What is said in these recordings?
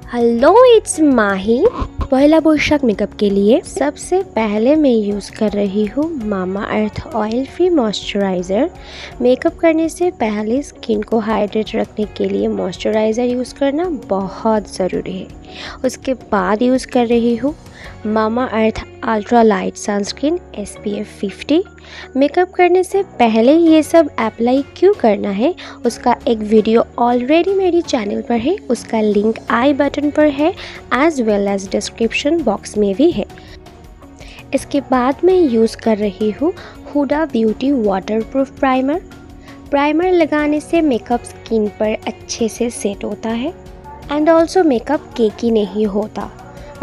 Hello, it's माही। पहला पोशाक makeup के लिए सबसे पहले मैं यूज़ कर रही हूँ मामा अर्थ ऑयल फ्री मॉइस्चराइज़र। मेकअप करने से पहले स्किन को हाइड्रेट रखने के लिए मॉइस्चराइज़र यूज़ करना बहुत ज़रूरी है। उसके बाद यूज़ कर रही हूँ Mamaearth ultra light sunscreen SPF 50। Makeup करने से पहले ये सब अप्लाई क्यों करना है उसका एक वीडियो ऑलरेडी मेरी चैनल पर है, उसका लिंक आई बटन पर है as well as description box में भी है। इसके बाद मैं यूज़ कर रही हूँ हुडा ब्यूटी वाटरप्रूफ प्राइमर लगाने से मेकअप स्किन पर अच्छे से सेट होता है एंड ऑल्सो मेकअप केकी नहीं होता।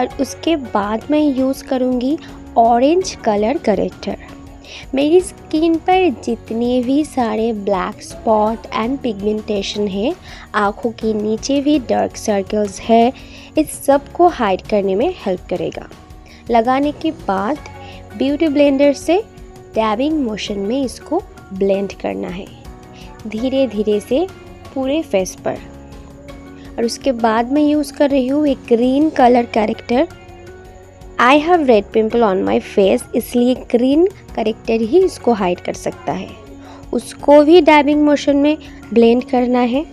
और उसके बाद मैं यूज़ करूँगी ऑरेंज कलर करेक्टर। मेरी स्किन पर जितने भी सारे ब्लैक स्पॉट एंड पिगमेंटेशन है, आँखों के नीचे भी डार्क सर्कल्स है, इस सब को हाइड करने में हेल्प करेगा। लगाने के बाद ब्यूटी ब्लेंडर से डैबिंग मोशन में इसको ब्लेंड करना है धीरे धीरे से पूरे फेस पर। और उसके बाद मैं यूज़ कर रही हूँ एक green colour corrector. I have read pimple on my face, इसलिए ग्रीन करेक्टर ही इसको हाइड कर सकता है। उसको भी डैबिंग मोशन में ब्लेंड करना है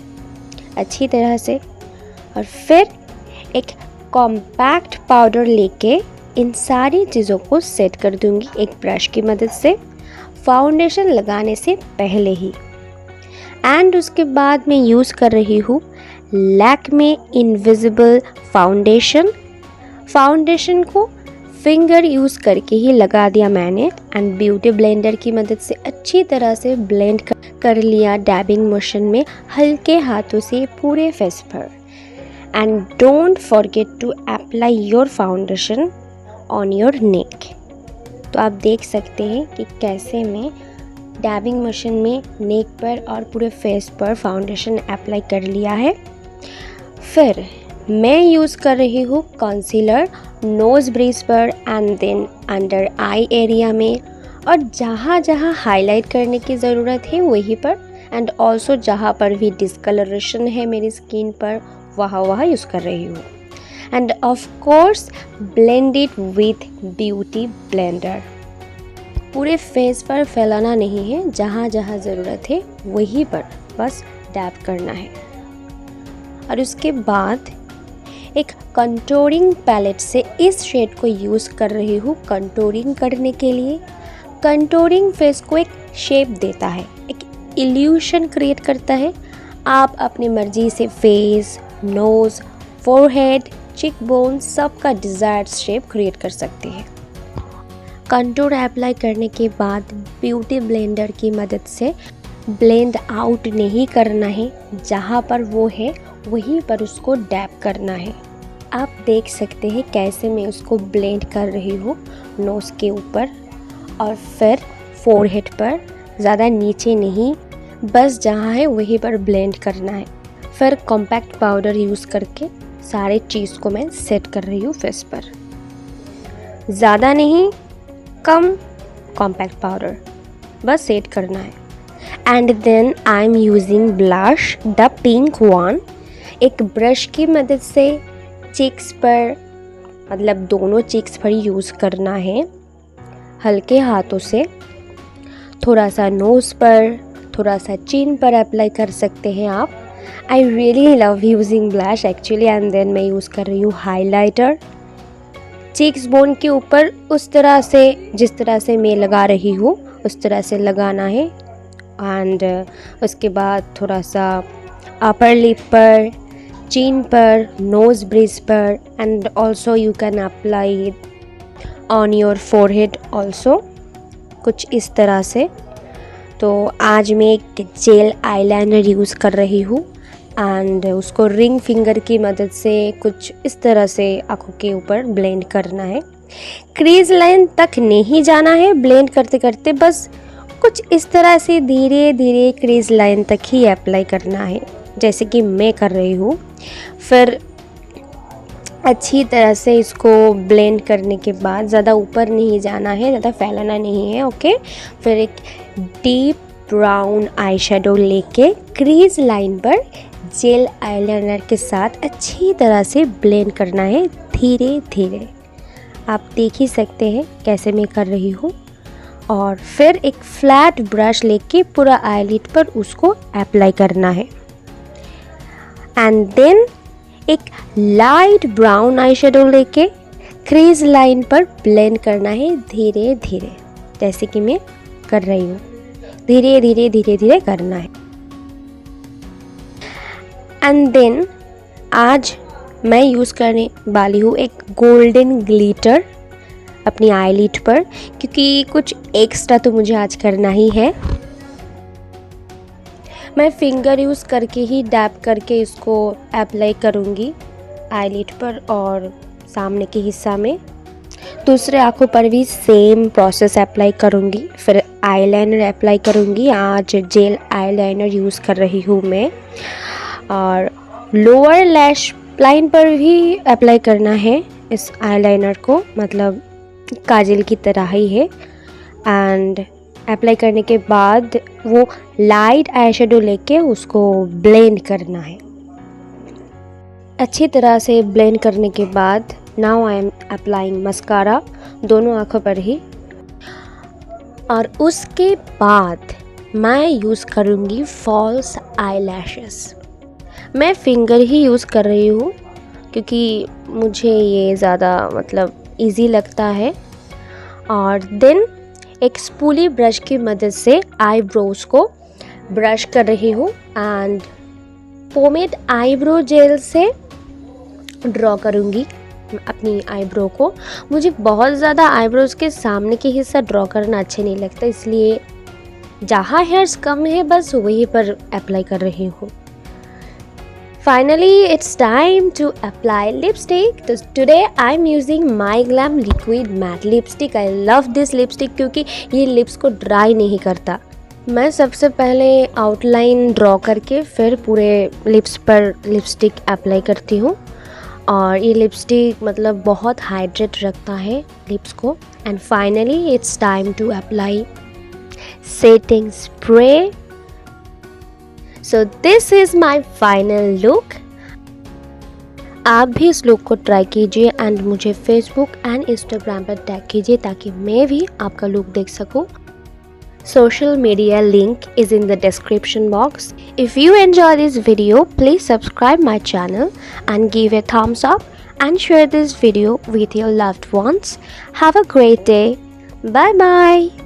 अच्छी तरह से। और फिर एक कॉम्पैक्ट पाउडर लेके इन सारी चीज़ों को सेट कर दूंगी एक ब्रश की मदद से, फाउंडेशन लगाने से पहले ही। एंड उसके बाद मैं यूज़ कर रही हूँ लैक्मे इनविजिबल फाउंडेशन को फिंगर यूज़ करके ही लगा दिया मैंने एंड ब्यूटी ब्लेंडर की मदद से अच्छी तरह से ब्लेंड कर लिया डैबिंग मोशन में हल्के हाथों से पूरे फेस पर। And don't forget to apply your foundation on your neck. तो आप देख सकते हैं कि कैसे मैं डैबिंग मोशन में नेक पर और पूरे फेस पर फाउंडेशन अप्लाई कर लिया है। फिर मैं यूज़ कर रही हूँ कंसीलर नोज़ ब्रिज पर and then under eye area में, और जहाँ जहाँ हाईलाइट करने की ज़रूरत है वहीं पर एंड ऑल्सो जहाँ पर भी डिस्कलरेशन है मेरी स्किन पर वहाँ यूज़ कर रही हूँ। End of course blend it with beauty blender. पूरे फेस पर फैलाना नहीं है, जहाँ जहाँ ज़रूरत है वहीं पर बस डैब करना है। और उसके बाद एक कंटूरिंग पैलेट से इस शेड को यूज़ कर रही हूँ कंटूरिंग करने के लिए। कंटूरिंग फेस को एक शेप देता है, एक इल्यूशन क्रिएट करता है। आप अपनी मर्जी से face, nose, forehead, cheek bone सब का डिज़ायर्ड शेप क्रिएट कर सकते हैं। कंटूर अप्लाई करने के बाद ब्यूटी ब्लेंडर की मदद से ब्लेंड आउट नहीं करना है, जहाँ पर वो है वहीं पर उसको डैब करना है। आप देख सकते हैं कैसे मैं उसको ब्लेंड कर रही हूँ नोज़ के ऊपर और फिर फोरहेड पर, ज़्यादा नीचे नहीं, बस जहाँ है वहीं पर ब्लेंड करना है। फिर कॉम्पैक्ट पाउडर यूज़ करके सारे चीज़ को मैं सेट कर रही हूँ फेस पर, ज़्यादा नहीं, कम कॉम्पैक्ट पाउडर बस सेट करना है। And then I am using blush the pink one. एक ब्रश की मदद से चिक्स पर, मतलब दोनों चिक्स पर यूज़ करना है हल्के हाथों से। थोड़ा सा नोज़ पर, थोड़ा सा चिन पर अप्लाई कर सकते हैं आप। I really love using blush actually. And then मैं यूज़ कर रही हूँ हाइलाइटर चिक्स बोन के ऊपर, उस तरह से जिस तरह से मैं लगा रही हूँ उस तरह से लगाना है। एंड उसके बाद थोड़ा सा अपर लिप पर, चिन पर, नोज़ ब्रिज पर and also you can apply it on your forehead also, कुछ इस तरह से। तो आज मैं एक जेल आईलाइनर यूज़ कर रही हूँ एंड उसको रिंग फिंगर की मदद से कुछ इस तरह से आँखों के ऊपर ब्लेंड करना है। क्रीज लाइन तक नहीं जाना है ब्लेंड करते करते, बस कुछ इस तरह से धीरे धीरे क्रीज लाइन तक ही अप्लाई करना है, जैसे कि मैं कर रही हूँ। फिर अच्छी तरह से इसको ब्लेंड करने के बाद ज़्यादा ऊपर नहीं जाना है, ज़्यादा फैलाना नहीं है, ओके। फिर एक डीप ब्राउन आई शेडो लेके क्रीज लाइन पर जेल आईलाइनर के साथ अच्छी तरह से ब्लेंड करना है धीरे धीरे। आप देख ही सकते हैं कैसे मैं कर रही हूँ। और फिर एक फ्लैट ब्रश लेके पूरा आईलिड पर उसको अप्लाई करना है। एंड देन एक लाइट ब्राउन आई शेडो लेके क्रीज लाइन पर ब्लेंड करना है धीरे धीरे, जैसे कि मैं कर रही हूँ। धीरे धीरे धीरे धीरे करना है। एंड देन आज मैं यूज़ करने वाली हूँ एक गोल्डन ग्लिटर अपनी आईलिड पर, क्योंकि कुछ एक्स्ट्रा तो मुझे आज करना ही है। मैं फिंगर यूज़ करके ही डैब करके इसको अप्लाई करूँगी आईलिड पर और सामने के हिस्सा में। दूसरे आँखों पर भी सेम प्रोसेस अप्लाई करूँगी। फिर आईलाइनर अप्लाई करूँगी। आज जेल आईलाइनर यूज़ कर रही हूँ मैं। और लोअर लैश लाइन पर भी अप्लाई करना है इस आईलाइनर को, मतलब काजल की तरह ही है। एंड अप्लाई करने के बाद वो लाइट आई शेडो लेके उसको ब्लेंड करना है। अच्छी तरह से ब्लेंड करने के बाद now I am applying mascara दोनों आँखों पर ही। और उसके बाद मैं यूज़ करूँगी फॉल्स आईलैशेस। मैं फिंगर ही यूज़ कर रही हूँ क्योंकि मुझे ये ज़्यादा मतलब इजी लगता है। और देन एक स्पूली ब्रश की मदद से आईब्रोज को ब्रश कर रही हूँ एंड पोमेड आईब्रो जेल से ड्रॉ करूँगी अपनी आईब्रो को। मुझे बहुत ज़्यादा आईब्रोज के सामने के हिस्सा ड्रॉ करना अच्छे नहीं लगता, इसलिए जहाँ हेयर्स कम है बस वहीं पर अप्लाई कर रही हूँ। Finally, it's time to apply lipstick. So today I'm using My Glam Liquid Matte Lipstick. I love this lipstick क्योंकि ये लिप्स को ड्राई नहीं करता। मैं सबसे पहले आउटलाइन ड्रॉ करके फिर पूरे लिप्स पर लिपस्टिक अप्लाई करती हूँ। और ये लिपस्टिक मतलब बहुत हाइड्रेट रखता है लिप्स को। And finally it's time to apply setting spray. So this is my final look. आप भी इस लुक को ट्राई कीजिए एंड मुझे फेसबुक एंड इंस्टाग्राम पर टैग कीजिए ताकि मैं भी आपका लुक देख सकूं। Social media link is in the description box. If you enjoy this video, please subscribe my channel and give a thumbs up and share this video with your loved ones. Have a great day. Bye bye.